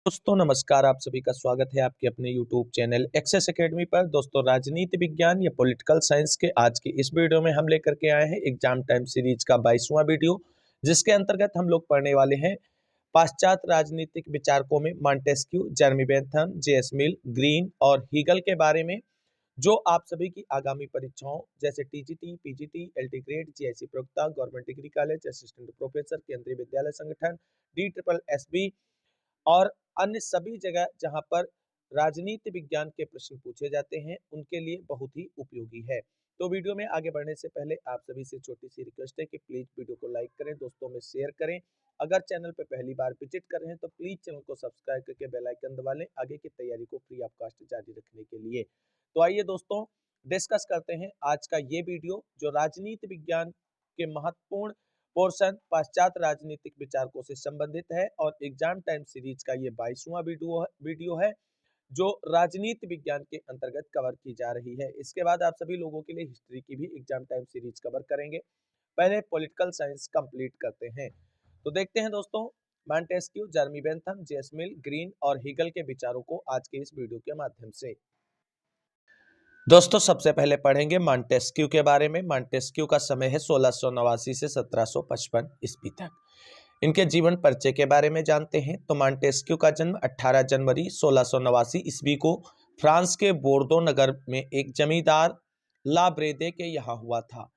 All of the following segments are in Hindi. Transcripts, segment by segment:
दोस्तों नमस्कार, आप सभी का स्वागत है आपके अपने YouTube चैनल एक्सेस एकेडमी पर। दोस्तों राजनीति विज्ञान या पॉलिटिकल साइंस के आज की इस वीडियो में हम लेकर के आए हैं एग्जाम टाइम सीरीज का 22वां वीडियो, जिसके अंतर्गत हम लोग पढ़ने वाले हैं पाश्चात्य राजनीतिक विचारकों में मॉन्टेस्क्यू, जेरेमी बेंथम, जे.एस. मिल, ग्रीन और हीगल के बारे में, जो आप सभी की आगामी परीक्षाओं जैसे TGT, PGT, LT grade, GIC प्रवक्ता, government degree college, assistant professor, Kendriya Vidyalaya संगठन, डी ट्रिपल एसबी और अन्य सभी जगह जहां पर राजनीति विज्ञान के प्रश्न पूछे जाते हैं उनके लिए बहुत ही उपयोगी है। तो वीडियो में आगे बढ़ने से पहले आप सभी से छोटी सी रिक्वेस्ट है कि प्लीज वीडियो को लाइक करें, दोस्तों में शेयर करें। अगर चैनल पर पहली बार विजिट कर रहे हैं तो प्लीज चैनल को सब्सक्राइब करके बेल आइकन दबा लें आगे की तैयारी को फ्री ऑफ कॉस्ट जारी रखने के लिए। तो आइए दोस्तों डिस्कस करते हैं आज का ये वीडियो, जो राजनीति विज्ञान के महत्वपूर्ण पोर्शन पाश्चात्य राजनीतिक विचारकों से संबंधित है और एग्जाम टाइम सीरीज का ये 22वां वीडियो है जो राजनीति विज्ञान के अंतर्गत कवर की जा रही है। इसके बाद आप सभी लोगों के लिए हिस्ट्री की भी एग्जाम टाइम सीरीज कवर करेंगे। पहले पॉलिटिकल साइंस कंप्लीट करते हैं। तो देखते हैं दोस्तों मॉन्टेस्क्यू, जेरेमी बेंथम, जे.एस. मिल, ग्रीन और हीगल के विचारों को आज के इस वीडियो के माध्यम से। दोस्तों सबसे पहले पढ़ेंगे मॉन्टेस्क्यू के बारे में। मॉन्टेस्क्यू का समय है 1689 से 1755 ईस्वी तक। इनके जीवन परिचय के बारे में जानते हैं तो मॉन्टेस्क्यू का जन्म 18 जनवरी 1689 ईस्वी को फ्रांस के बोर्दो नगर में एक जमींदार ला ब्रेदे के यहाँ हुआ था।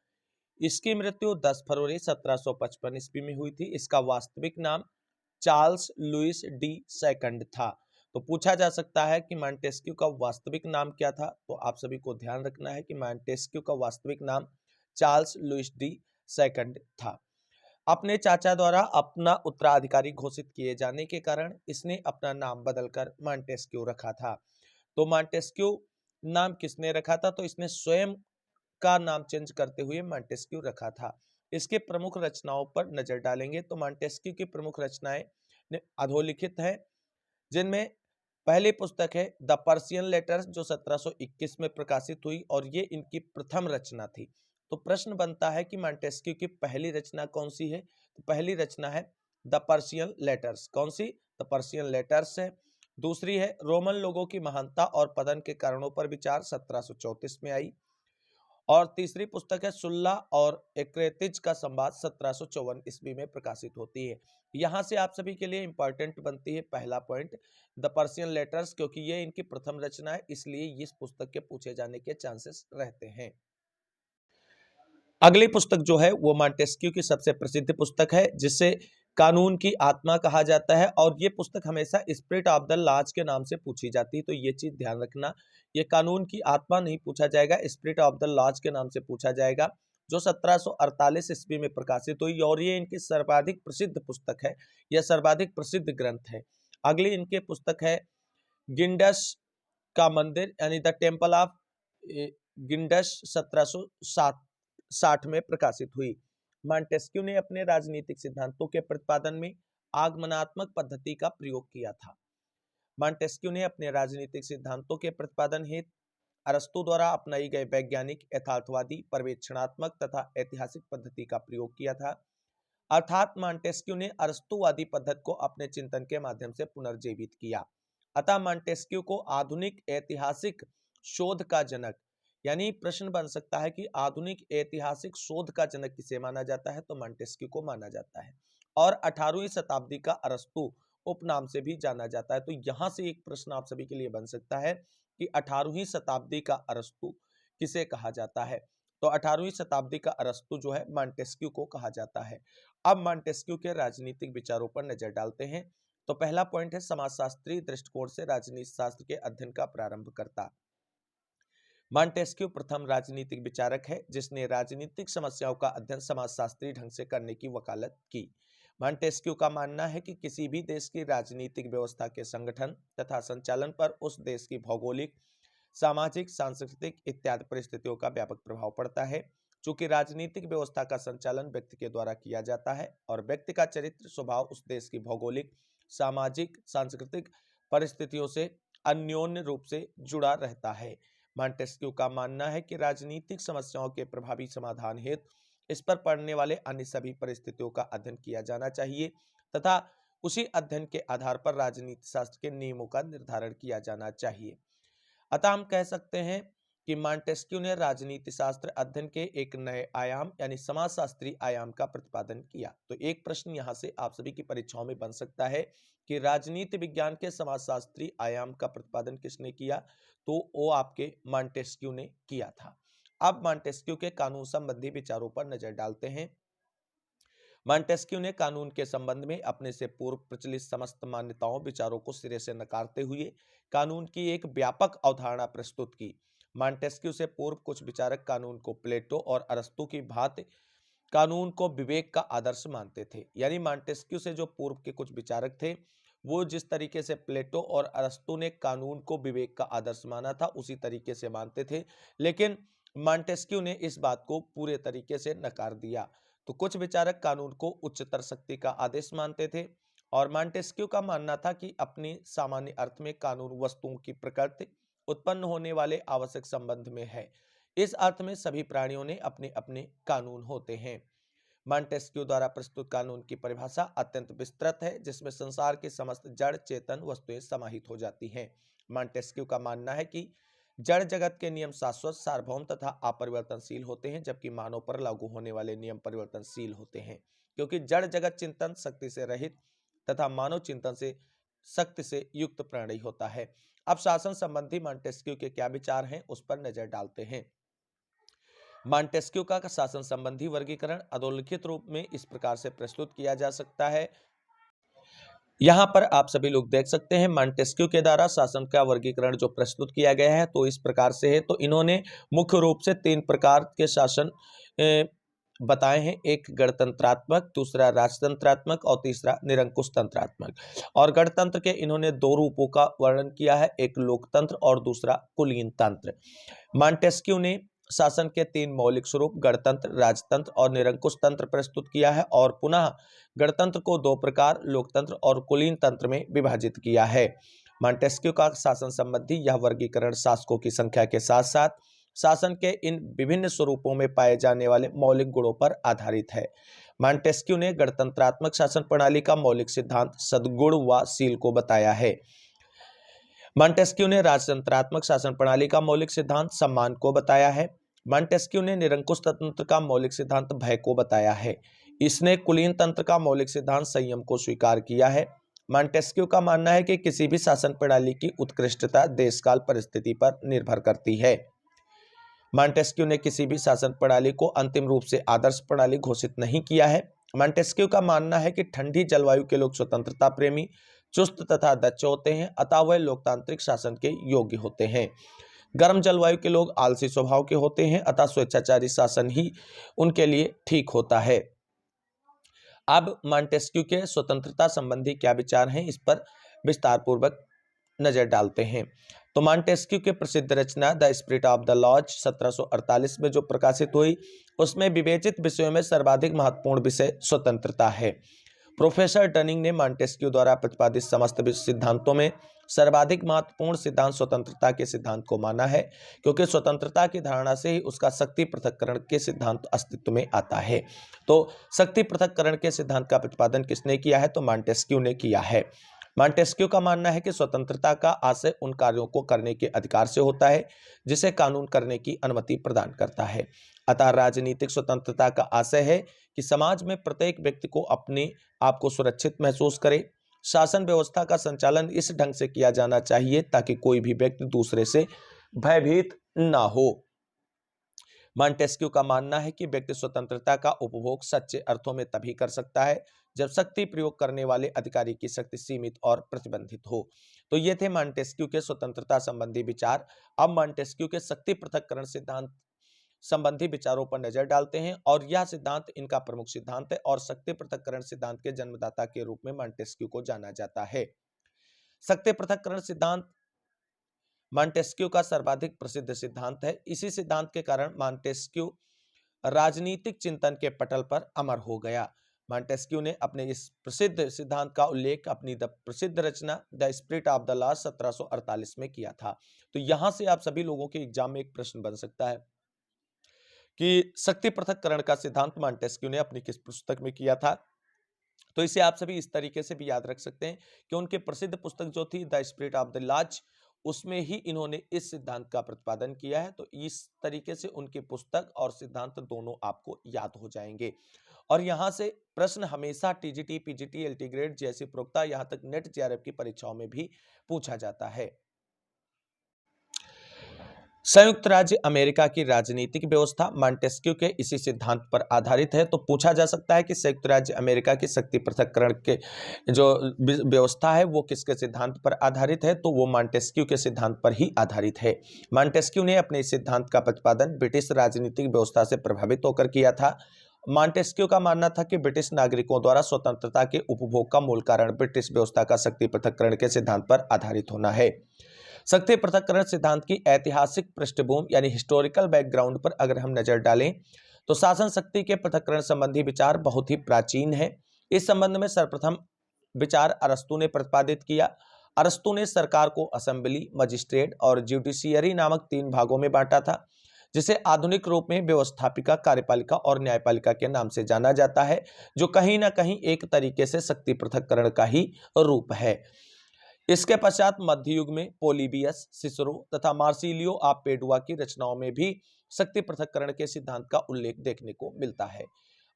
इसकी मृत्यु 10 फरवरी 1755 ईस्वी में हुई थी। इसका वास्तविक नाम चार्ल्स लुइस डी सेकंड था। तो पूछा जा सकता है कि मॉन्टेस्क्यू का वास्तविक नाम क्या था, तो आप सभी को ध्यान रखना है कि मॉन्टेस्क्यू का वास्तविक नाम चार्ल्स लुइस डी सेकंड था। अपने चाचा द्वारा अपना उत्तराधिकारी घोषित किए जाने के कारण इसने अपना नाम बदलकर मॉन्टेस्क्यू रखा था। तो मॉन्टेस्क्यू नाम किसने रखा था, तो इसने स्वयं का नाम चेंज करते हुए मॉन्टेस्क्यू रखा था। इसके प्रमुख रचनाओं पर नजर डालेंगे तो मॉन्टेस्क्यू की प्रमुख रचनाएं अधोलिखित हैं, जिनमें पहली पुस्तक है द पर्शियन लेटर्स जो 1721 में प्रकाशित हुई और ये इनकी प्रथम रचना थी। तो प्रश्न बनता है कि मॉन्टेस्क्यू की पहली रचना कौन सी है, तो पहली रचना है द पर्शियन लेटर्स। कौन सी? द पर्शियन लेटर्स है। दूसरी है रोमन लोगों की महानता और पतन के कारणों पर विचार, 1734 में आई। और तीसरी पुस्तक है सुल्ला और एक्रेतिज का संवाद, 1754 ईस्वी में प्रकाशित होती है। यहां से आप सभी के लिए इंपॉर्टेंट बनती है पहला पॉइंट द पर्शियन लेटर्स, क्योंकि ये इनकी प्रथम रचना है, इसलिए इस पुस्तक के पूछे जाने के चांसेस रहते हैं। अगली पुस्तक जो है वो मॉन्टेस्क्यू की सबसे प्रसिद्ध पुस्तक है, जिसे कानून की आत्मा कहा जाता है और ये पुस्तक हमेशा स्पिरिट ऑफ द लॉज के नाम से पूछी जाती है। तो ये चीज ध्यान रखना, ये कानून की आत्मा नहीं पूछा जाएगा, स्पिरिट ऑफ द लॉज के नाम से पूछा जाएगा, जो 1748 ईस्वी में प्रकाशित हुई और ये इनकी सर्वाधिक प्रसिद्ध पुस्तक है, यह सर्वाधिक प्रसिद्ध ग्रंथ है। अगली इनके पुस्तक है गिंडस का मंदिर यानी द टेम्पल ऑफ गिंडस, 1760 में प्रकाशित हुई। मॉन्टेस्क्यू ने अपने राजनीतिक सिद्धांतों के प्रतिपादन में आगमनात्मक पद्धति का प्रयोग किया था। मॉन्टेस्क्यू ने अपने राजनीतिक सिद्धांतों के प्रतिपादन हेतु अरस्तु द्वारा अपनाई गई वैज्ञानिक, यथार्थवादी, पर्यवेक्षणात्मक तथा ऐतिहासिक पद्धति का प्रयोग किया था। अर्थात मॉन्टेस्क्यू ने अरस्तुवादी पद्धति को अपने चिंतन के माध्यम से पुनर्जीवित किया। अतः मॉन्टेस्क्यू को आधुनिक ऐतिहासिक शोध का जनक, यानी प्रश्न बन सकता है कि आधुनिक ऐतिहासिक शोध का जनक किसे माना जाता है, तो मॉन्टेस्क्यू को माना जाता है। और 18वीं शताब्दी का अरस्तु उपनाम से भी जाना जाता है। तो यहां से एक प्रश्न आप सभी के लिए बन सकता है कि 18वीं शताब्दी का अरस्तु किसे कहा जाता है, तो 18वीं शताब्दी का अरस्तु जो है मॉन्टेस्क्यू को कहा जाता है। अब मॉन्टेस्क्यू के राजनीतिक विचारों पर नजर डालते हैं। तो पहला पॉइंट है समाजशास्त्रीय दृष्टिकोण से राजनीति शास्त्र के अध्ययन का प्रारंभ करता। मॉन्टेस्क्यू प्रथम राजनीतिक विचारक है जिसने राजनीतिक समस्याओं का अध्ययन समाजशास्त्रीय ढंग से करने की वकालत की। मॉन्टेस्क्यू का मानना है कि किसी भी देश की राजनीतिक व्यवस्था के संगठन तथा संचालन पर उस देश की भौगोलिक, सामाजिक, सांस्कृतिक इत्यादि परिस्थितियों का व्यापक प्रभाव पड़ता है। चूंकि राजनीतिक व्यवस्था का संचालन व्यक्ति के द्वारा किया जाता है और व्यक्ति का चरित्र स्वभाव उस देश की भौगोलिक, सामाजिक, सांस्कृतिक परिस्थितियों से अन्योन्य रूप से जुड़ा रहता है। मॉन्टेस्क्यू का मानना है कि राजनीतिक समस्याओं के प्रभावी समाधान हेतु इस पर पड़ने वाले अन्य सभी परिस्थितियों का अध्ययन किया जाना चाहिए तथा उसी अध्ययन के आधार पर राजनीति शास्त्र के नियमों का निर्धारण किया जाना चाहिए। अतः हम कह सकते हैं कि मॉन्टेस्क्यू ने राजनीति शास्त्र अध्ययन के एक नए आयाम यानी समाजशास्त्री आयाम का प्रतिपादन किया। तो एक प्रश्न यहाँ से आप सभी की परीक्षाओं में बन सकता है कि राजनीति विज्ञान के समाजशास्त्री आयाम का प्रतिपादन किसने किया, तो वो आपके मॉन्टेस्क्यू ने किया था। अब मॉन्टेस्क्यू के कानून संबंधी विचारों पर नजर डालते हैं। मॉन्टेस्क्यू ने कानून के संबंध में अपने से पूर्व प्रचलित समस्त मान्यताओं विचारों को सिरे से नकारते हुए कानून की एक व्यापक अवधारणा प्रस्तुत की। मॉन्टेस्क्यू से पूर्व कुछ विचारक कानून को प्लेटो और अरस्तू की भांति कानून को विवेक का आदर्श मानते थे। यानी मॉन्टेस्क्यू से जो पूर्व के कुछ विचारक थे, वो जिस तरीके से प्लेटो और अरस्तू ने कानून को विवेक का आदर्श माना था, उसी तरीके से मानते थे। लेकिन मॉन्टेस्क्यू ने इस बात को पूरे तरीके से नकार दिया। तो कुछ विचारक कानून को उच्चतर शक्ति का आदेश मानते थे और मॉन्टेस्क्यू का मानना था कि अपने सामान्य अर्थ में कानून वस्तुओं की प्रकृति उत्पन्न होने वाले आवश्यक संबंध में है। इस अर्थ में सभी प्राणियों ने अपने अपने कानून होते हैं। मॉन्टेस्क्यू द्वारा प्रस्तुत कानून की परिभाषा अत्यंत विस्तृत है, जिसमें संसार की समस्त जड़ चेतन वस्तुएं समाहित हो जाती हैं। मॉन्टेस्क्यू का मानना है कि जड़ जगत के नियम शाश्वत, सार्वभौम तथा अपरिवर्तनशील होते हैं, जबकि मानव पर लागू होने वाले नियम परिवर्तनशील होते हैं, क्योंकि जड़ जगत चिंतन शक्ति से रहित तथा मानव चिंतन से शक्ति से युक्त प्राणी होता है। अब शासन संबंधी मॉन्टेस्क्यू के क्या विचार हैं, उस पर नजर डालते हैं। मॉन्टेस्क्यू का शासन संबंधी वर्गीकरण अधोलिखित रूप में इस प्रकार से प्रस्तुत किया जा सकता है। यहाँ पर आप सभी लोग देख सकते हैं मॉन्टेस्क्यू के द्वारा शासन का वर्गीकरण जो प्रस्तुत किया गया है, तो इस प्रकार से है। तो इन्होंने मुख्य रूप से 3 प्रकार के शासन बताए हैं। एक गणतंत्रात्मक, दूसरा राजतंत्रात्मक और तीसरा निरंकुश तंत्रात्मक। और गणतंत्र के इन्होंने 2 रूपों का वर्णन किया है, एक लोकतंत्र और दूसरा कुलीन तंत्र। मॉन्टेस्क्यू ने शासन के 3 मौलिक स्वरूप गणतंत्र, राजतंत्र और निरंकुश तंत्र प्रस्तुत किया है और पुनः गणतंत्र को 2 प्रकार लोकतंत्र और कुलीन तंत्र में विभाजित किया है। मॉन्टेस्क्यू का शासन संबंधी यह वर्गीकरण शासकों की संख्या के साथ साथ शासन के इन विभिन्न स्वरूपों में पाए जाने वाले मौलिक गुणों पर आधारित है। मॉन्टेस्क्यू ने गणतंत्रात्मक शासन प्रणाली का मौलिक सिद्धांत सद्गुण व शील को बताया है। मॉन्टेस्क्यू ने राजतंत्रात्मक शासन प्रणाली का मौलिक सिद्धांत सम्मान को बताया है। मॉन्टेस्क्यू ने निरंकुश तंत्र का मौलिक सिद्धांत भय को बताया है। इसने कुलीन तंत्र का मौलिक सिद्धांत संयम को स्वीकार किया है। मॉन्टेस्क्यू का मानना है कि किसी भी शासन प्रणाली की उत्कृष्टता देशकाल परिस्थिति पर निर्भर करती है। मॉन्टेस्क्यू ने किसी भी शासन प्रणाली को अंतिम रूप से आदर्श प्रणाली घोषित नहीं किया है। मॉन्टेस्क्यू का मानना है कि ठंडी जलवायु के लोग स्वतंत्रता प्रेमी, चुस्त तथा दक्ष होते हैं, अतः वह लोकतांत्रिक शासन के योग्य होते हैं। गर्म जलवायु के लोग आलसी स्वभाव के होते हैं, अतः स्वेच्छाचारी शासन ही उनके लिए ठीक होता है। अब मॉन्टेस्क्यू के स्वतंत्रता संबंधी क्या विचार हैं, इस पर विस्तार पूर्वक नजर डालते हैं। तो मॉन्टेस्क्यू की प्रसिद्ध रचना the spirit of the laws 1748 में जो प्रकाशित हुई, उसमें विवेचित विषयों में सर्वाधिक महत्वपूर्ण विषय स्वतंत्रता है। प्रोफेसर डनिंग ने मॉन्टेस्क्यू द्वारा प्रतिपादित समस्त सिद्धांतों में सर्वाधिक महत्वपूर्ण सिद्धांत स्वतंत्रता के सिद्धांत को माना है, क्योंकि स्वतंत्रता की धारणा से ही उसका शक्ति पृथक्करण के सिद्धांत अस्तित्व में आता है। तो शक्ति पृथक्करण के सिद्धांत का प्रतिपादन किसने किया है, तो मॉन्टेस्क्यू ने किया है। मॉन्टेस्क्यू का मानना है कि स्वतंत्रता का आशय उन कार्यों को करने के अधिकार से होता है जिसे कानून करने की अनुमति प्रदान करता है। अतः राजनीतिक स्वतंत्रता का आशय है कि समाज में प्रत्येक व्यक्ति को अपने आप को सुरक्षित महसूस करे। शासन व्यवस्था का संचालन इस ढंग से किया जाना चाहिए ताकि कोई भी व्यक्ति दूसरे से भयभीत ना हो। मॉन्टेस्क्यू का मानना है कि व्यक्ति स्वतंत्रता का उपभोग सच्चे अर्थों में तभी कर सकता है जब शक्ति प्रयोग करने वाले अधिकारी की शक्ति सीमित और प्रतिबंधित हो। तो ये थे मॉन्टेस्क्यू के स्वतंत्रता संबंधी विचार। अब मॉन्टेस्क्यू के शक्ति पृथक्करण सिद्धांत संबंधी विचारों पर नजर डालते हैं और यह सिद्धांत इनका प्रमुख सिद्धांत है और शक्ति पृथक्करण सिद्धांत के जन्मदाता के रूप में मॉन्टेस्क्यू को जाना जाता है। शक्ति पृथक्करण सिद्धांत मॉन्टेस्क्यू का सर्वाधिक प्रसिद्ध सिद्धांत है। इसी सिद्धांत के कारण मॉन्टेस्क्यू राजनीतिक चिंतन के पटल पर अमर हो गया। मॉन्टेस्क्यू ने अपने इस प्रसिद्ध सिद्धांत का उल्लेख अपनी प्रसिद्ध रचना the spirit of the law 1748 में किया था। तो यहां से आप सभी लोगों के एग्जाम में एक प्रश्न बन सकता है कि शक्ति पृथक्करण का सिद्धांत मॉन्टेस्क्यू ने अपनी किस पुस्तक में किया था। तो इसे आप सभी इस तरीके से भी याद रख सकते हैं कि उनकी प्रसिद्ध पुस्तक जो थी the spirit of the laws, उसमें ही इन्होंने इस सिद्धांत का प्रतिपादन किया है। तो इस तरीके से उनकी पुस्तक और सिद्धांत दोनों आपको याद हो जाएंगे। और यहां से प्रश्न हमेशा टीजीटी, पीजीटी, एलटी ग्रेड जैसी प्रोक्ता यहां तक नेट जेआरएफ की परीक्षाओं में भी पूछा जाता है। संयुक्त राज्य अमेरिका की राजनीतिक व्यवस्था मॉन्टेस्क्यू के इसी सिद्धांत पर आधारित है। तो पूछा जा सकता है कि संयुक्त राज्य अमेरिका की शक्ति पृथक्करण के जो व्यवस्था है वो किसके सिद्धांत पर आधारित है, तो वो मॉन्टेस्क्यू के सिद्धांत पर ही आधारित है। मॉन्टेस्क्यू ने अपने इस सिद्धांत का प्रतिपादन ब्रिटिश राजनीतिक व्यवस्था से प्रभावित होकर किया था। मॉन्टेस्क्यू का मानना था कि ब्रिटिश नागरिकों द्वारा स्वतंत्रता के उपभोग का मूल कारण ब्रिटिश व्यवस्था का शक्ति पृथक्करण के सिद्धांत पर आधारित होना है। शक्ति पृथक्करण सिद्धांत की ऐतिहासिक पृष्ठभूमि यानी हिस्टोरिकल बैकग्राउंड पर अगर हम नजर डालें तो शासन शक्ति के पृथक्करण संबंधी विचार बहुत ही प्राचीन है। इस संबंध में सर्वप्रथम विचार अरस्तू ने प्रतिपादित किया। अरस्तू ने सरकार को असेंबली, मजिस्ट्रेट और जुडिशियरी नामक 3 भागों में बांटा था, जिसे आधुनिक रूप में व्यवस्थापिका, कार्यपालिका और न्यायपालिका के नाम से जाना जाता है, जो कहीं ना कहीं एक तरीके से शक्ति पृथक्करण का ही रूप है। इसके पश्चात मध्य युग में पोलिबियस, सिसरो तथा मार्सिलियो ऑफ पेडुआ की रचनाओं में भी शक्ति पृथक्करण के सिद्धांत का उल्लेख देखने को मिलता है।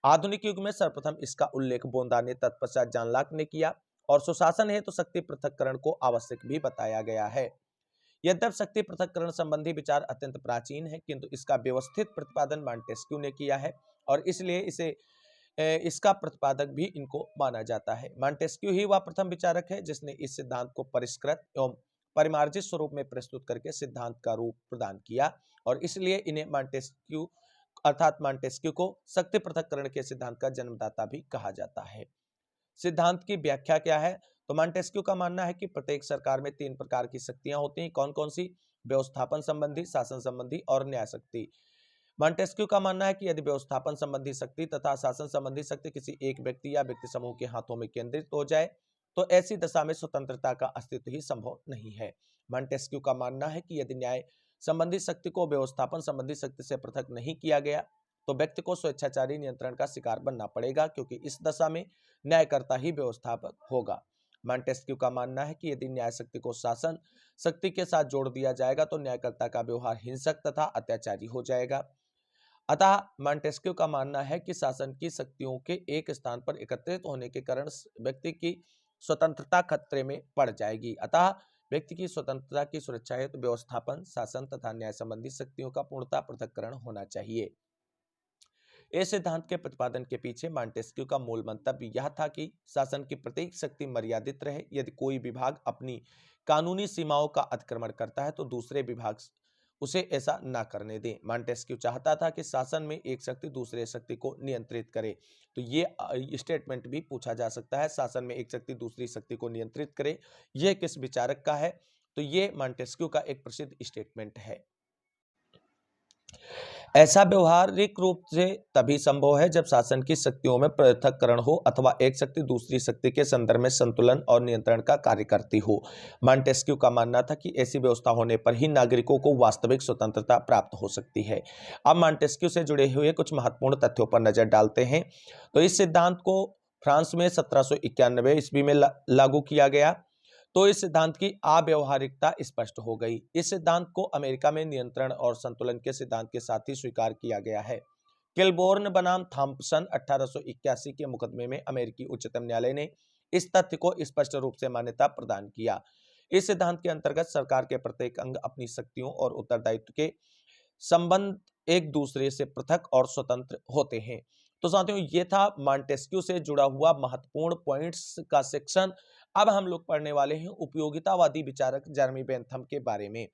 आधुनिक युग में सर्वप्रथम इसका उल्लेख बोंदा ने, तत्पश्चात जॉन लॉक ने किया और सुशासन है तो शक्ति पृथक्करण को आवश्यक भी बताया गया है। यद्यपि शक्ति पृथक्करण संबंधी विचार अत्यंत प्राचीन है, किंतु इसका व्यवस्थित प्रतिपादन मॉन्टेस्क्यू ने किया है और इसलिए इसका प्रतिपादक भी इनको माना जाता है। मॉन्टेस्क्यू ही वह प्रथम विचारक है जिसने इस सिद्धांत को परिष्कृत एवं परिमार्जित स्वरूप में प्रस्तुत करके सिद्धांत का रूप प्रदान किया और इसलिए इन्हें मॉन्टेस्क्यू को शक्ति पृथक्करण के सिद्धांत का जन्मदाता भी कहा जाता है। सिद्धांत की व्याख्या क्या है, तो मॉन्टेस्क्यू का मानना है कि प्रत्येक सरकार में 3 प्रकार की शक्तियां होती हैं। कौन कौन सी? व्यवस्थापन संबंधी, शासन संबंधी और न्याय शक्ति। मॉन्टेस्क्यू का मानना है कि यदि व्यवस्थापन संबंधी शक्ति तथा शासन संबंधी शक्ति किसी एक व्यक्ति या व्यक्ति समूह के हाथों में केंद्रित हो जाए तो ऐसी दशा में स्वतंत्रता का अस्तित्व ही संभव नहीं है। मॉन्टेस्क्यू का मानना है कि यदि न्याय संबंधी शक्ति को व्यवस्थापन संबंधी शक्ति से पृथक नहीं किया गया तो व्यक्ति को स्वेच्छाचारी नियंत्रण का शिकार बनना पड़ेगा, क्योंकि इस दशा में न्यायकर्ता ही व्यवस्थापक होगा। मॉन्टेस्क्यू का मानना है कि यदि न्याय शक्ति को शासन शक्ति के साथ जोड़ दिया जाएगा तो न्यायकर्ता का व्यवहार हिंसक तथा अत्याचारी हो जाएगा। अतः मॉन्टेस्क्यू का मानना है कि शासन की शक्तियों के एक स्थान पर एकत्रित होने के कारण व्यक्ति की स्वतंत्रता खतरे में पड़ जाएगी। अतः व्यक्ति की स्वतंत्रता की सुरक्षा हेतु व्यवस्थापन, शासन तथा न्याय संबंधी शक्तियों का पूर्णतः पृथक्करण होना चाहिए। इस सिद्धांत के प्रतिपादन के पीछे मॉन्टेस्क्यू का मूल मंतव्य यह था कि शासन की प्रत्येक शक्ति मर्यादित रहे। यदि कोई विभाग अपनी कानूनी सीमाओं का अतिक्रमण करता है तो दूसरे विभाग उसे ऐसा ना करने दें। मॉन्टेस्क्यू चाहता था कि शासन में एक शक्ति दूसरे शक्ति को नियंत्रित करे। तो ये स्टेटमेंट भी पूछा जा सकता है, शासन में एक शक्ति दूसरी शक्ति को नियंत्रित करे, यह किस विचारक का है? तो ये मॉन्टेस्क्यू का एक प्रसिद्ध स्टेटमेंट है। ऐसा व्यवहारिक रूप से तभी संभव है जब शासन की शक्तियों में पृथक्करण हो अथवा एक शक्ति दूसरी शक्ति के संदर्भ में संतुलन और नियंत्रण का कार्य करती हो। मॉन्टेस्क्यू का मानना था कि ऐसी व्यवस्था होने पर ही नागरिकों को वास्तविक स्वतंत्रता प्राप्त हो सकती है। अब मॉन्टेस्क्यू से जुड़े हुए कुछ महत्वपूर्ण तथ्यों पर नजर डालते हैं। तो इस सिद्धांत को फ्रांस में 1791 ईस्वी में लागू किया गया। तो इस सिद्धांत की अव्यावहारिकता स्पष्ट हो गई। इस सिद्धांत को अमेरिका में नियंत्रण और संतुलन के सिद्धांत के साथ ही स्वीकार किया गया है। किलबोर्न बनाम थॉम्पसन 1881 के मुकदमे में अमेरिकी उच्चतम न्यायालय ने इस तथ्य को स्पष्ट रूप से मान्यता प्रदान किया। इस सिद्धांत के अंतर्गत सरकार के प्रत्येक अंग अपनी शक्तियों और उत्तरदायित्व के संबंध एक दूसरे से पृथक और स्वतंत्र होते हैं। तो साथियों, ये था मॉन्टेस्क्यू से जुड़ा हुआ महत्वपूर्ण पॉइंट्स का सेक्शन। अब हम लोग पढ़ने वाले हैं उपयोगितावादी विचारक जेरेमी बेंथम के बारे में।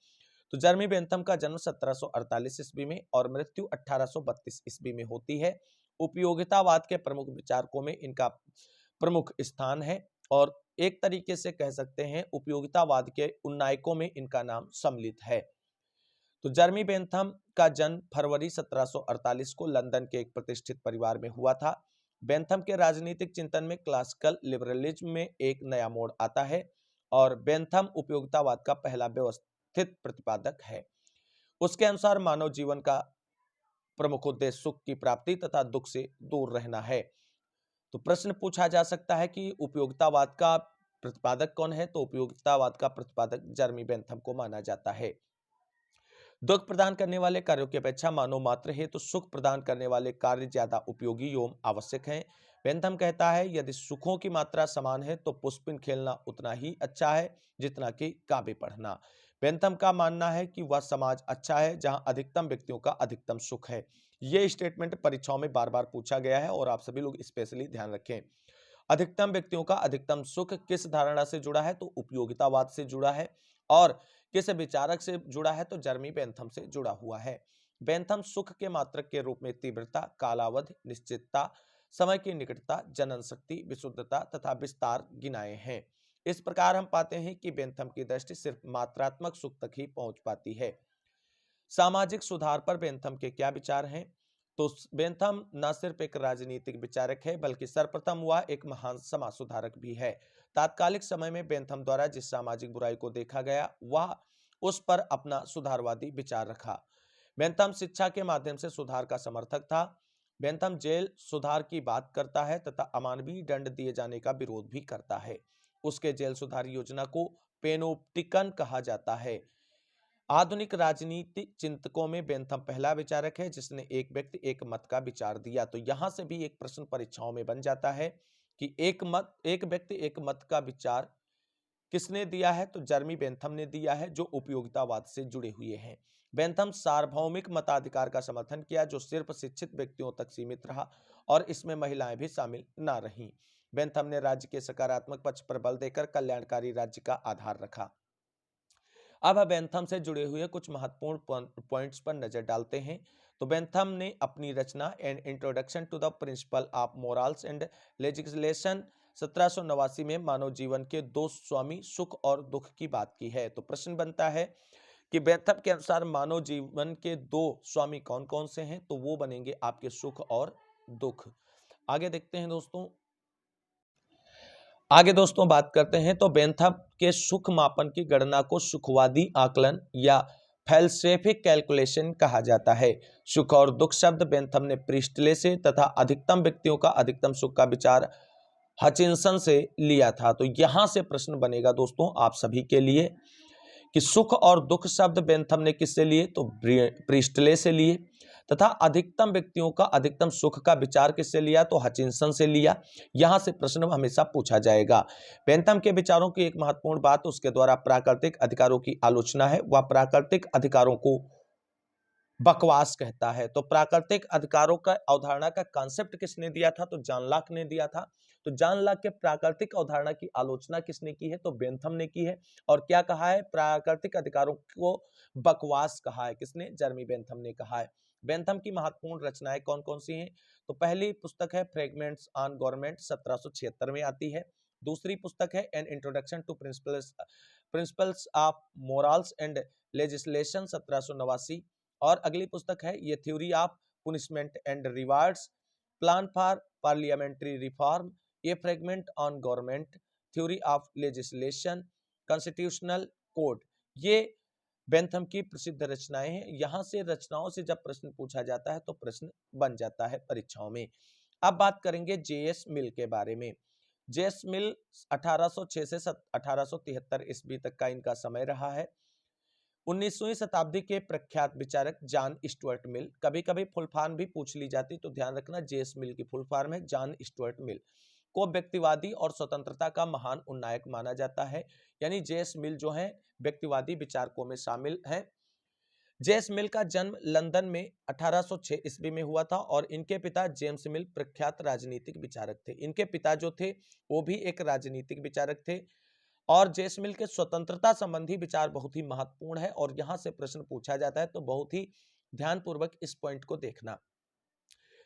तो जेरेमी बेंथम का जन्म 1748 ईस्वी में और मृत्यु 1832 ईस्वी में होती है। उपयोगितावाद के प्रमुख विचारकों में इनका प्रमुख स्थान है और एक तरीके से कह सकते हैं उपयोगितावाद के उन्नायकों में इनका नाम सम्मिलित है। तो जेरेमी बेंथम का जन्म फरवरी 1748 को लंदन के एक प्रतिष्ठित परिवार में हुआ था। बेंथम के राजनीतिक चिंतन में क्लासिकल लिबरलिज्म में एक नया मोड़ आता है और बेंथम उपयोगितावाद का पहला व्यवस्थित प्रतिपादक है। उसके अनुसार मानव जीवन का प्रमुख उद्देश्य सुख की प्राप्ति तथा दुख से दूर रहना है। तो प्रश्न पूछा जा सकता है कि उपयोगितावाद का प्रतिपादक कौन है, तो उपयोगितावाद का प्रतिपादक जर्मी बेंथम को माना जाता है। दुख प्रदान करने वाले कार्यों की अपेक्षा मानव मात्र है तो सुख प्रदान करने वाले कार्य ज्यादा उपयोगी एवं आवश्यक हैं। बेंथम कहता है यदि सुखों की मात्रा समान है तो पुष्पिन खेलना उतना ही अच्छा है जितना कि काव्य पढ़ना। बेंथम का मानना है कि वह समाज अच्छा है जहां अधिकतम व्यक्तियों का अधिकतम सुख है। यह स्टेटमेंट परीक्षाओं में बार बार पूछा गया है और आप सभी लोग स्पेशली ध्यान रखें। अधिकतम व्यक्तियों का अधिकतम सुख किस धारणा से जुड़ा है, तो उपयोगितावाद से जुड़ा है। और किस विचारक से जुड़ा है, तो जर्मी बेंथम से जुड़ा हुआ है। बेंथम सुख के मात्रक के रूप में तीव्रता, कालावधि, निश्चितता, समय की निकटता, जनन शक्ति, विशुद्धता तथा विस्तार गिनाए हैं। इस प्रकार हम पाते हैं कि बेंथम की दृष्टि सिर्फ मात्रात्मक सुख तक ही पहुंच पाती है। सामाजिक सुधार पर बेंथम के क्या विचार हैं, तो बेंथम न सिर्फ एक राजनीतिक विचारक है बल्कि सर्वप्रथम वह एक महान समाज सुधारक भी है। तात्कालिक समय में बेंथम द्वारा जिस सामाजिक बुराई को देखा गया वह उस पर अपना सुधारवादी विचार रखा। बेंथम शिक्षा के माध्यम से सुधार का समर्थक था। बेंथम जेल सुधार की बात करता है तथा अमानवीय दंड दिए जाने का विरोध भी करता है। उसके जेल सुधार योजना को पेनोप्टिकन कहा जाता है। आधुनिक राजनीतिक चिंतकों में बेंथम पहला विचारक है जिसने एक व्यक्ति एक मत का विचार दिया। तो यहां से भी एक प्रश्न परीक्षाओं में बन जाता है कि एक व्यक्ति एक मत का विचार किसने दिया है, तो जर्मी बेंथम ने दिया है जो उपयोगितावाद से जुड़े हुए हैं। बेंथम सार्वभौमिक मताधिकार का समर्थन किया जो सिर्फ शिक्षित व्यक्तियों तक सीमित रहा और इसमें महिलाएं भी शामिल ना रहीं। बेंथम ने राज्य के सकारात्मक पक्ष पर बल देकर कल्याणकारी राज्य का आधार रखा। अब हम बेंथम से जुड़े हुए कुछ महत्वपूर्ण पॉइंट्स पर नजर डालते हैं। तो बेंथम ने अपनी रचना an introduction to the principle of morals and legislation 1789 में मानव जीवन के दो स्वामी सुख और दुख की बात की है। तो प्रश्न बनता है कि बेंथम के अनुसार मानव जीवन के दो स्वामी कौन कौन से हैं, तो वो बनेंगे आपके सुख और दुख। आगे देखते हैं दोस्तों। आगे दोस्तों बात करते हैं तो बेंथम के सुख मापन की गणना को सुखवादी आकलन या फैलसेफिक कैलकुलेशन कहा जाता है। सुख और दुख शब्द बेंथम ने प्रिस्टले से तथा अधिकतम व्यक्तियों का अधिकतम सुख का विचार हचिंसन से लिया था। तो यहां से प्रश्न बनेगा दोस्तों आप सभी के लिए कि सुख और दुख शब्द बेंथम ने किससे लिए, तो प्रिस्टले से लिए, तथा अधिकतम व्यक्तियों का अधिकतम सुख का विचार किससे लिया, तो हचिंसन से लिया। यहां से प्रश्न हमेशा पूछा जाएगा। बेंथम के विचारों की एक महत्वपूर्ण बात उसके द्वारा प्राकृतिक अधिकारों की आलोचना है। वह प्राकृतिक अधिकारों को बकवास कहता है। तो प्राकृतिक अधिकारों का अवधारणा का कॉन्सेप्ट किसने दिया था, तो जॉन लॉक ने दिया था। तो जॉन लॉक के प्राकृतिक अवधारणा की आलोचना किसने की है, तो बेंथम ने की है। और क्या कहा है, प्राकृतिक अधिकारों को बकवास कहा है। किसने, जर्मी बेंथम ने कहा है। बेंथम की महत्वपूर्ण रचनाएं कौन कौन सी हैं, तो पहली पुस्तक है फ्रेगमेंट्स ऑन गवर्नमेंट 1776 में आती है। दूसरी पुस्तक है an introduction to principles of morals and legislation 1789। और अगली पुस्तक है ये theory of punishment and rewards, plan for parliamentary reform, ये fragment on government, theory of legislation, constitutional code. ये बेंथम की प्रसिद्ध रचनाएं हैं। यहां से रचनाओं से जब प्रश्न पूछा जाता है तो प्रश्न बन जाता है परीक्षाओं में। अब बात करेंगे जेएस मिल के बारे में। जेएस मिल 1806 से 1873 ईस्वी तक का इनका समय रहा है। 19वीं शताब्दी के प्रख्यात विचारक जॉन स्टुअर्ट मिल, कभी कभी फुल फॉर्म भी पूछ ली जाती तो ध्यान रखना जेएस मिल की फुल फॉर्म है जॉन स्टुअर्ट मिल, को व्यक्तिवादी और स्वतंत्रता का महान उन्नायक माना जाता है। यानी जेएस मिल जो है व्यक्तिवादी विचारकों में शामिल है। जेएस मिल का जन्म लंदन में 1806 ईस्वी में हुआ था और इनके पिता जेम्स मिल प्रख्यात राजनीतिक विचारक थे। इनके पिता जो थे वो भी एक राजनीतिक विचारक थे। और जेएस मिल के स्वतंत्रता संबंधी विचार बहुत ही महत्वपूर्ण है और यहां से प्रश्न पूछा जाता है तो बहुत ही ध्यानपूर्वक इस पॉइंट को देखना।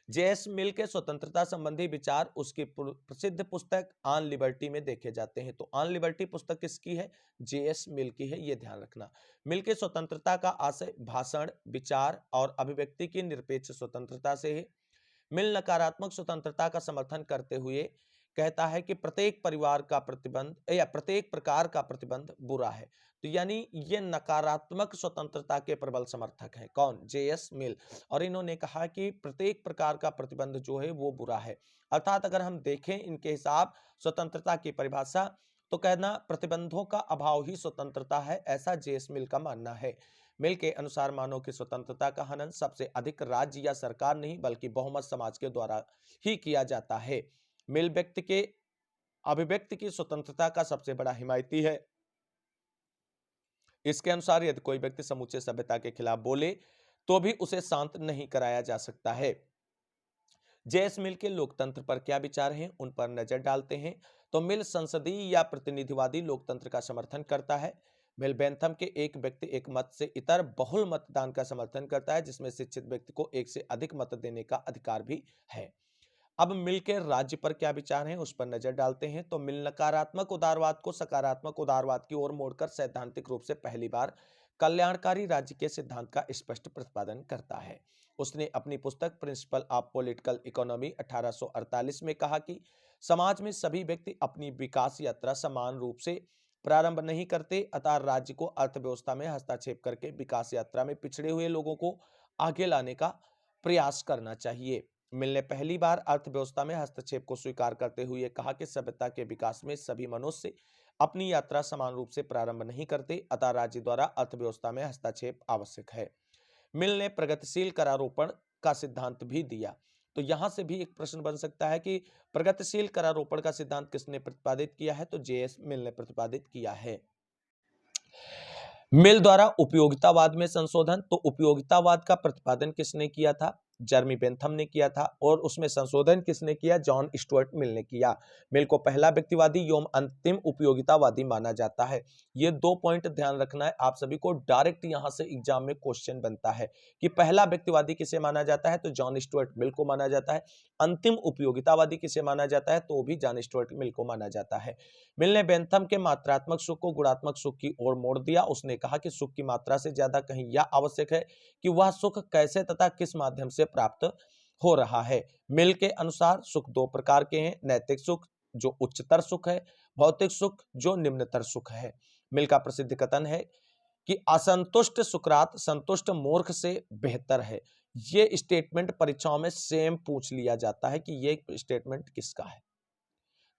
जेएस मिल के स्वतंत्रता संबंधी विचार उसकी प्रसिद्ध पुस्तक ऑन लिबर्टी में देखे जाते हैं। तो ऑन लिबर्टी पुस्तक किसकी है, जेएस मिल की है, ये ध्यान रखना। मिल के स्वतंत्रता का आशय भाषण, विचार और अभिव्यक्ति की निरपेक्ष स्वतंत्रता से है। मिल नकारात्मक स्वतंत्रता का समर्थन करते हुए कहता है कि प्रत्येक परिवार का प्रतिबंध या प्रत्येक प्रकार का प्रतिबंध बुरा है। तो यानी ये नकारात्मक स्वतंत्रता के प्रबल समर्थक हैं। कौन? जेएस मिल। और इन्होंने कहा कि प्रत्येक प्रकार का प्रतिबंध जो है वो बुरा है। अर्थात अगर हम देखें इनके हिसाब स्वतंत्रता की परिभाषा, तो कहना प्रतिबंधों का अभाव ही स्वतंत्रता है, ऐसा जेएस मिल का मानना है। मिल के अनुसार मानव की स्वतंत्रता का हनन सबसे अधिक राज्य या सरकार नहीं बल्कि बहुमत समाज के द्वारा ही किया जाता है। मिल व्यक्ति के अभिव्यक्ति की स्वतंत्रता का सबसे बड़ा हिमायती है। इसके अनुसार यदि कोई व्यक्ति समूचे सभ्यता के खिलाफ बोले तो भी उसे शांत नहीं कराया जा सकता है। जेएस मिल के लोकतंत्र पर क्या विचार हैं, उन पर नजर डालते हैं। तो मिल संसदीय या प्रतिनिधिवादी लोकतंत्र का समर्थन करता है। मिल बेंथम के एक व्यक्ति एक मत से इतर बहुल मतदान का समर्थन करता है, जिसमें शिक्षित व्यक्ति को एक से अधिक मत देने का अधिकार भी है। अब मिल के राज्य पर क्या विचार है, उस पर नजर डालते हैं। तो मिल नकारात्मक उदारवाद को सकारात्मक उदारवाद की ओर मोड़कर सैद्धांतिक रूप से पहली बार कल्याणकारी राज्य के सिद्धांत का स्पष्ट प्रतिपादन करता है। उसने अपनी पुस्तक प्रिंसिपल ऑफ पॉलिटिकल इकोनॉमी 1848 में कहा कि समाज में सभी व्यक्ति अपनी विकास यात्रा समान रूप से प्रारंभ नहीं करते, अतः राज्य को अर्थव्यवस्था में हस्तक्षेप करके विकास यात्रा में पिछड़े हुए लोगों को आगे लाने का प्रयास करना चाहिए। मिल ने पहली बार अर्थव्यवस्था में हस्तक्षेप को स्वीकार करते हुए कहा कि सभ्यता के विकास में सभी मनुष्य अपनी यात्रा समान रूप से प्रारंभ नहीं करते, अतः राज्य द्वारा अर्थव्यवस्था में हस्तक्षेप आवश्यक है। मिल ने प्रगतिशील करारोपण का सिद्धांत भी दिया। तो यहां से भी एक प्रश्न बन सकता है कि प्रगतिशील करारोपण का सिद्धांत किसने प्रतिपादित किया है, तो जेएस मिल ने प्रतिपादित किया है। मिल द्वारा उपयोगितावाद में संशोधन, तो उपयोगितावाद का प्रतिपादन किसने किया था? जर्मी बेंथम ने किया था। और उसमें संशोधन किसने किया? जॉन स्टुअर्ट मिल ने किया। मिल को पहला व्यक्तिवादी एवं अंतिम उपयोगितावादी माना जाता है। ये 2 पॉइंट ध्यान रखना है आप सभी को, डायरेक्ट यहां से एग्जाम में क्वेश्चन बनता है कि पहला व्यक्तिवादी किसे माना जाता है, तो जॉन स्टुअर्ट मिल को माना जाता है। अंतिम उपयोगितावादी किसे माना जाता है, तो भी जॉन स्टुअर्ट मिल को माना जाता है। मिल ने बेंथम के मात्रात्मक सुख को गुणात्मक सुख की ओर मोड़ दिया। उसने कहा कि सुख की मात्रा से ज्यादा कहीं यह आवश्यक है कि वह सुख कैसे तथा किस माध्यम से प्राप्त हो रहा है। मिल के अनुसार सुख 2 प्रकार के हैं, नैतिक सुख जो उच्चतर सुख है, भौतिक सुख जो निम्नतर सुख है। मिल का प्रसिद्ध कथन है कि असंतुष्ट सुकरात संतुष्ट मूर्ख से बेहतर है। ये स्टेटमेंट परीक्षाओं में सेम पूछ लिया जाता है कि ये स्टेटमेंट किसका है,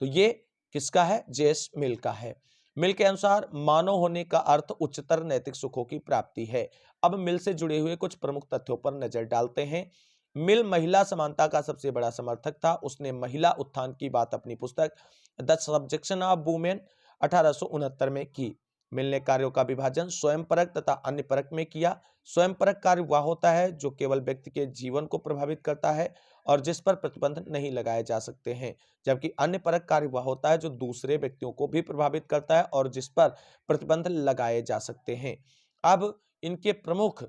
तो ये किसका है? जेएस मिल का है। मिल के अनुसार मानव होने का अर्थ उच्चतर नैतिक सुखों की प्राप्ति है। अब मिल से जुड़े हुए कुछ प्रमुख तथ्यों पर नजर डालते हैं। मिल महिला समानता का सबसे बड़ा समर्थक था। उसने महिला उत्थान की बात अपनी पुस्तक द सब्जेक्शन ऑफ वुमेन 1869 में की। मिल ने कार्यों का विभाजन स्वयंपरक तथा अन्य परक में किया। स्वयंपरक कार्य वह होता है जो केवल व्यक्ति के जीवन को प्रभावित करता है और जिस पर प्रतिबंध नहीं लगाए जा सकते हैं, जबकि अन्य परक कार्य वह होता है जो दूसरे व्यक्तियों को भी प्रभावित करता है और जिस पर प्रतिबंध लगाए जा सकते हैं। अब इनके प्रमुख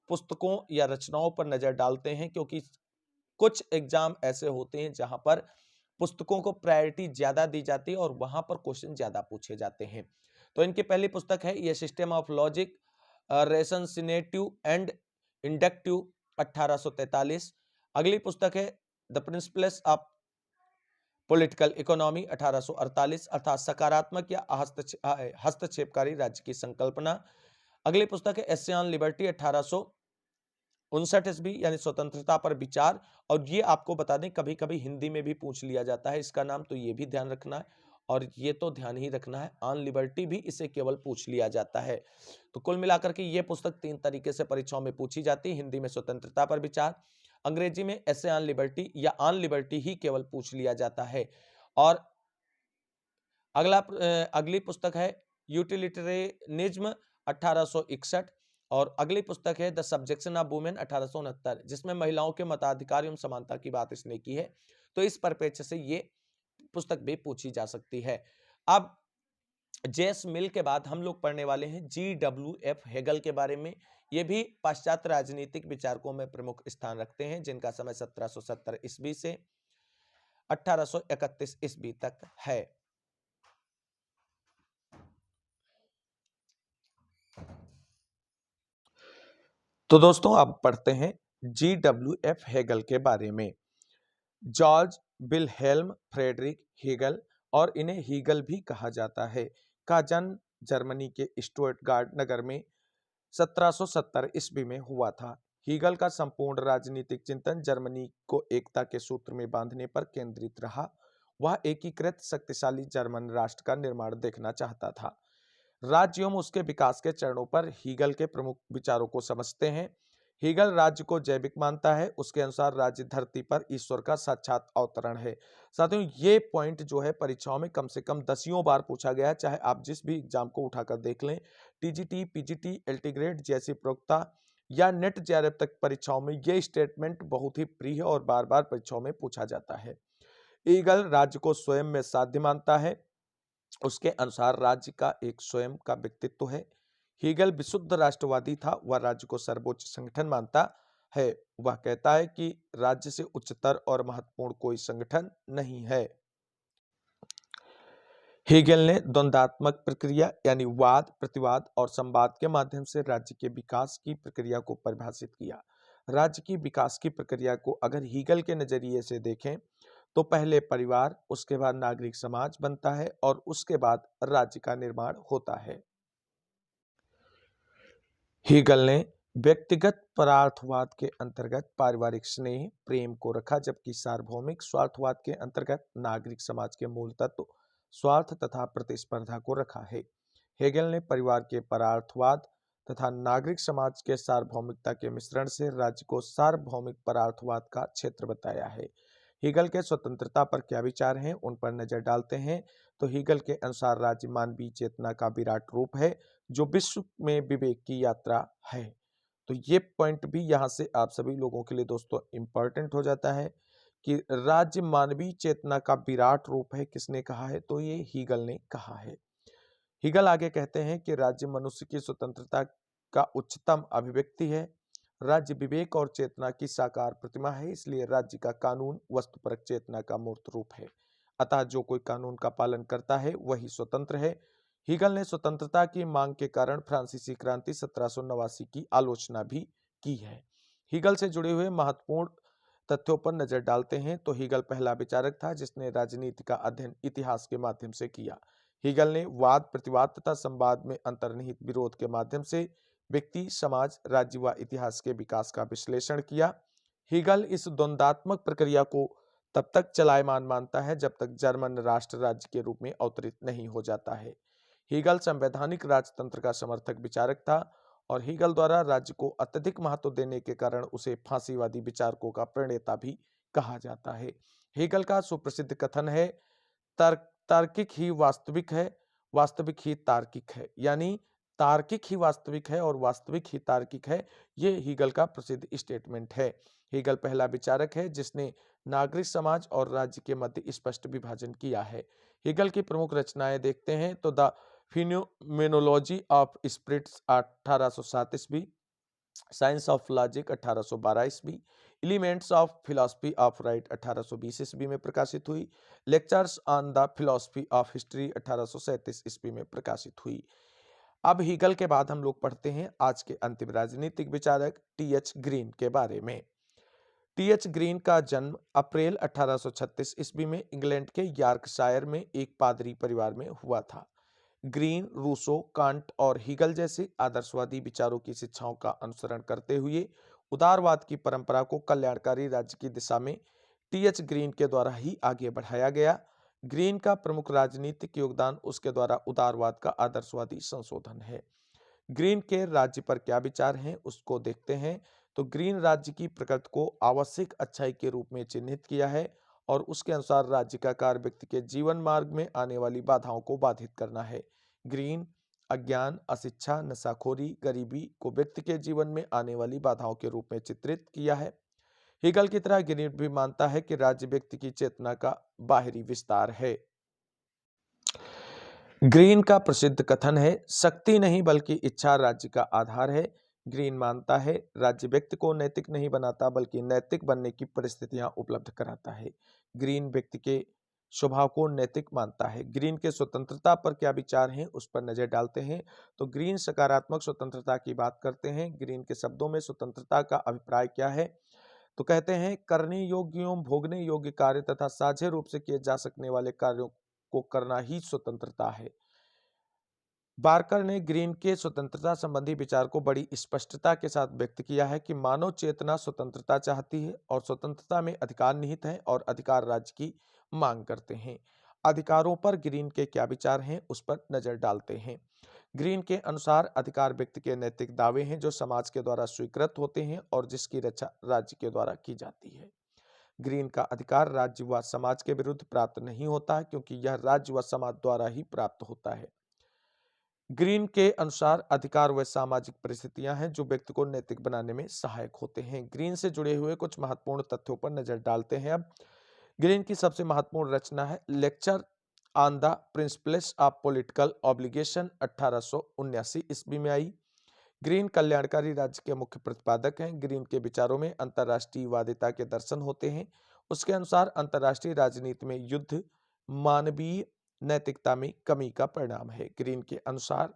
पुस्तकों या रचनाओं पर नजर डालते हैं, क्योंकि कुछ एग्जाम ऐसे होते हैं जहां पर पुस्तकों को प्रायोरिटी ज्यादा दी जाती है और वहां पर क्वेश्चन ज्यादा पूछे जाते हैं। तो इनकी पहली पुस्तक है ये system of logic ratiocinative and inductive 1843। अगली पुस्तक है the principles of political economy 1848, अर्थात सकारात्मक या हस्तक्षेपकारी राज्य की संकल्पना। अगली पुस्तक है एसे ऑन लिबर्टी 1859 ईस्वी, यानी स्वतंत्रता पर विचार। और ये आपको बता दें कभी कभी हिंदी में भी पूछ लिया जाता है इसका नाम, तो ये भी ध्यान रखना है। और ये तो ध्यान ही रखना है, ऑन लिबर्टी भी इसे केवल पूछ लिया जाता है। तो कुल मिलाकर के ये पुस्तक 3 तरीके से परीक्षाओं में पूछी जाती है। हिंदी में स्वतंत्रता पर विचार, अंग्रेजी में एसे ऑन लिबर्टी या ऑन लिबर्टी ही केवल पूछ लिया जाता है। और अगली पुस्तक है यूटिलिटेरियनिज्म 1861। और अगली पुस्तक है द सब्जेक्शन ऑफ वुमेन 1869, जिसमें महिलाओं के मताधिकार एवं समानता की बात इसने की है। तो इस परिप्रेक्ष्य से ये पुस्तक भी पूछी जा सकती है। अब जेएस मिल के बाद हम लोग पढ़ने वाले हैं GW.F. हेगल के बारे में। ये भी पाश्चात्य राजनीतिक विचारकों में प्रमुख स्थान रखते हैं, जिनका समय 1770 ईस्वी से 1831 ईस्वी तक है। तो दोस्तों आप पढ़ते हैं GW.F. हेगल के बारे में। जॉर्ज विल्हेल्म फ्रेडरिक हीगल, और इन्हें हीगल भी कहा जाता है, का जन्म जर्मनी के स्टुटगार्ट नगर में 1770 ईस्वी में हुआ था। हीगल का संपूर्ण राजनीतिक चिंतन जर्मनी को एकता के सूत्र में बांधने पर केंद्रित रहा। वह एकीकृत शक्तिशाली जर्मन राष्ट्र का निर्माण देखना चाहता था। राज्य एवं उसके विकास के चरणों पर हीगल के प्रमुख विचारों को समझते हैं। हीगल राज्य को जैविक मानता है। उसके अनुसार राज्य धरती पर ईश्वर का साक्षात अवतरण है। साथियों, ये पॉइंट जो है परीक्षाओं में कम से कम दसियों बार पूछा गया है, चाहे आप जिस भी एग्जाम को उठाकर देख लें। टीजीटी, पीजीटी, एलटी ग्रेड जैसी प्रयोक्ता या नेट जेआरएफ तक परीक्षाओं में ये स्टेटमेंट बहुत ही प्रिय है और बार बार परीक्षाओं में पूछा जाता है। ईगल राज्य को स्वयं में साध्य मानता है। उसके अनुसार राज्य का एक स्वयं का व्यक्तित्व है। हीगल विशुद्ध राष्ट्रवादी था। वह राज्य को सर्वोच्च संगठन मानता है। वह कहता है कि राज्य से उच्चतर और महत्वपूर्ण कोई संगठन नहीं है। हीगल ने द्वंद्वात्मक प्रक्रिया यानी वाद, प्रतिवाद और संवाद के माध्यम से राज्य के विकास की प्रक्रिया को परिभाषित किया। राज्य की विकास की प्रक्रिया को अगर हीगल के नजरिए से देखें तो पहले परिवार, उसके बाद नागरिक समाज बनता है और उसके बाद राज्य का निर्माण होता है। हीगल ने व्यक्तिगत परार्थवाद के अंतर्गत पारिवारिक स्नेह, प्रेम को रखा, जबकि सार्वभौमिक स्वार्थवाद के अंतर्गत नागरिक समाज के मूल तत्व स्वार्थ तथा प्रतिस्पर्धा को रखा है। हेगल ने परिवार के परार्थवाद तथा नागरिक समाज के सार्वभौमिकता के मिश्रण से राज्य को सार्वभौमिक परार्थवाद का क्षेत्र बताया है। हीगल के स्वतंत्रता पर क्या विचार हैं, उन पर नजर डालते हैं। तो हीगल के अनुसार राज्य मानवीय चेतना का विराट रूप है जो विश्व में विवेक की यात्रा है। तो ये पॉइंट भी यहाँ से आप सभी लोगों के लिए दोस्तों इंपॉर्टेंट हो जाता है कि राज्य मानवीय चेतना का विराट रूप है। किसने कहा है? तो ये हीगल ने कहा है। हीगल आगे कहते हैं कि राज्य मनुष्य की स्वतंत्रता का उच्चतम अभिव्यक्ति है। राज्य विवेक और चेतना की साकार प्रतिमा है, इसलिए राज्य का कानून वस्तुपरक चेतना का मूर्त रूप है। अतः जो कोई कानून का पालन करता है वही स्वतंत्र है। हीगल ने स्वतंत्रता की मांग के कारण फ्रांसीसी क्रांति 1789 की आलोचना भी की है। हीगल से जुड़े हुए महत्वपूर्ण तथ्यों पर नजर डालते हैं तो हीगल पहला विचारक था जिसने राजनीति का अध्ययन इतिहास के माध्यम से किया। हीगल ने वाद, प्रतिवाद तथा संवाद में अंतर्निहित विरोध के माध्यम से व्यक्ति, समाज, राज्य व इतिहास के विकास का विश्लेषण किया। हीगल इस द्वंद्वात्मक प्रक्रिया को तब तक चलायमान मानता है जब तक जर्मन राष्ट्र राज्य के रूप में अवतरित नहीं हो जाता है। हीगल संवैधानिक राजतंत्र का समर्थक विचारक था और हीगल द्वारा राज्य को अत्यधिक महत्व देने के कारण उसे फांसीवादी विचारकों का प्रणेता भी कहा जाता है। हीगल का सुप्रसिद्ध कथन है, तार्किक ही वास्तविक है, वास्तविक ही तार्किक है। यानी तार्किक ही वास्तविक है और वास्तविक ही तार्किक है। ये हीगल का प्रसिद्ध स्टेटमेंट है। हीगल पहला विचारक है जिसने नागरिक समाज और राज्य के मध्य स्पष्ट विभाजन किया है। हीगल की प्रमुख रचनाएं देखते हैं तो द फिनोमेनोलॉजी ऑफ स्पिरिट्स 1807 ईस्वी, साइंस ऑफ लॉजिक 1812 ईस्वी, elements of philosophy of right 1820 ईस्वी में प्रकाशित हुई, lectures on the philosophy of history 1837 ईस्वी में प्रकाशित हुई। अब हीगल के बाद हम लोग पढ़ते हैं आज के अंतिम राजनीतिक विचारक टी.एच. ग्रीन के बारे में। टी.एच. ग्रीन का जन्म अप्रैल 1836 ईस्वी में इंग्लैंड के यॉर्कशायर में एक पादरी परिवार में हुआ था। ग्रीन रूसो, कांट और हीगल जैसे आदर्शवादी विचारों की शिक्षाओं का अनुसरण करते हुए उदारवाद की परंपरा को कल्याणकारी राज्य की दिशा में टी.एच. ग्रीन के द्वारा ही आगे बढ़ाया गया। ग्रीन का प्रमुख राजनीतिक योगदान उसके द्वारा उदारवाद का आदर्शवादी संशोधन है। ग्रीन के राज्य पर क्या विचार हैं उसको देखते हैं तो ग्रीन राज्य की प्रकृति को आवश्यक अच्छाई के रूप में चिन्हित किया है और उसके अनुसार राज्य का कार्य व्यक्ति के जीवन मार्ग में आने वाली बाधाओं को बाधित करना है। ग्रीन अज्ञान, अशिक्षा, नशाखोरी, गरीबी को व्यक्ति के जीवन में आने वाली बाधाओं के रूप में चित्रित किया है। हीगल की तरह ग्रीन भी मानता है कि राज्य व्यक्ति की चेतना का बाहरी विस्तार है। ग्रीन का प्रसिद्ध कथन है, शक्ति नहीं बल्कि इच्छा राज्य का आधार है। ग्रीन मानता है राज्य व्यक्ति को नैतिक नहीं बनाता बल्कि नैतिक बनने की परिस्थितियां उपलब्ध कराता है। ग्रीन व्यक्ति के स्वभाव को नैतिक मानता है। ग्रीन के स्वतंत्रता पर क्या विचार हैं उस पर नजर डालते हैं तो ग्रीन सकारात्मक स्वतंत्रता की बात करते हैं। ग्रीन के शब्दों में स्वतंत्रता का अभिप्राय क्या है तो कहते हैं करने योग्य एवं भोगने योग्य कार्य तथा साझे रूप से किए जा सकने वाले कार्यों को करना ही स्वतंत्रता है। बार्कर ने ग्रीन के स्वतंत्रता संबंधी विचार को बड़ी स्पष्टता के साथ व्यक्त किया है कि मानव चेतना स्वतंत्रता चाहती है और स्वतंत्रता में अधिकार निहित है और अधिकार राज्य की मांग करते हैं। अधिकारों पर ग्रीन के क्या विचार हैं उस पर नजर डालते हैं। ग्रीन के अनुसार अधिकार व्यक्ति के नैतिक दावे हैं जो समाज के द्वारा स्वीकृत होते हैं और जिसकी रक्षा राज्य के द्वारा की जाती है। ग्रीन का अधिकार राज्य व समाज के विरुद्ध प्राप्त नहीं होता है क्योंकि यह राज्य व समाज द्वारा ही प्राप्त होता है। ग्रीन के अनुसार अधिकार व सामाजिक परिस्थितियां हैं जो व्यक्ति को नैतिक बनाने में सहायक होते हैं। ग्रीन से जुड़े हुए कुछ महत्वपूर्ण तथ्यों पर नजर डालते हैं। अब ग्रीन की सबसे महत्वपूर्ण रचना है lecture on the principles of political obligation, 1879 ईस्वी में आई। ग्रीन कल्याणकारी राज्य के मुख्य प्रतिपादक हैं। ग्रीन के विचारों में अंतर्राष्ट्रीय वादिता के दर्शन होते हैं। उसके अनुसार अंतर्राष्ट्रीय राजनीति में युद्ध मानवीय नैतिकता में कमी का परिणाम है। ग्रीन के अनुसार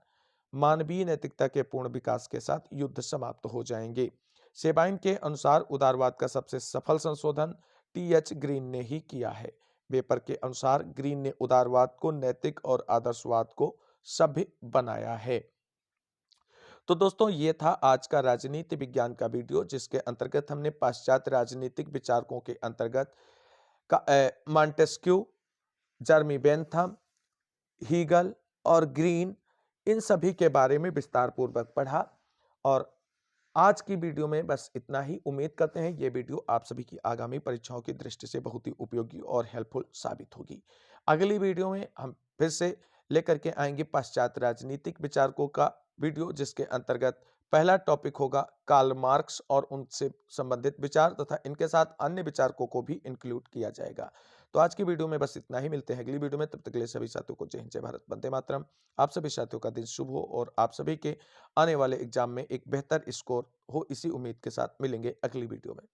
मानवीय नैतिकता के पूर्ण विकास के साथ युद्ध समाप्त हो जाएंगे। सेबाइन के अनुसार उदारवाद का सबसे सफल संशोधन टी.एच. ग्रीन ने ही किया है। वेपर के अनुसार ग्रीन ने उदारवाद को नैतिक और आदर्शवाद को सभ्य बनाया है। तो दोस्तों ये था आज का राजनीति विज्ञान का वीडियो जिसके अंतर्गत हमने पाश्चात्य राजनीतिक विचारकों के अंतर्गत मॉन्टेस्क्यू, जर्मी बेंथम, हीगल और ग्रीन इन सभी के बारे में विस्तार पूर्वक पढ़ा। और आज की वीडियो में बस इतना ही। उम्मीद करते हैं ये वीडियो आप सभी की आगामी परीक्षाओं की दृष्टि से बहुत ही उपयोगी और हेल्पफुल साबित होगी। अगली वीडियो में हम फिर से लेकर के आएंगे पाश्चात्य राजनीतिक विचारकों का वीडियो जिसके अंतर्गत पहला टॉपिक होगा कार्ल मार्क्स और उनसे संबंधित विचार तथा इनके साथ अन्य विचारकों को भी इंक्लूड किया जाएगा। तो आज की वीडियो में बस इतना ही। मिलते हैं अगली वीडियो में, तब तक के लिए सभी साथियों को जय हिंद, जय भारत, वंदे मातरम। आप सभी साथियों का दिन शुभ हो और आप सभी के आने वाले एग्जाम में एक बेहतर स्कोर हो, इसी उम्मीद के साथ मिलेंगे अगली वीडियो में।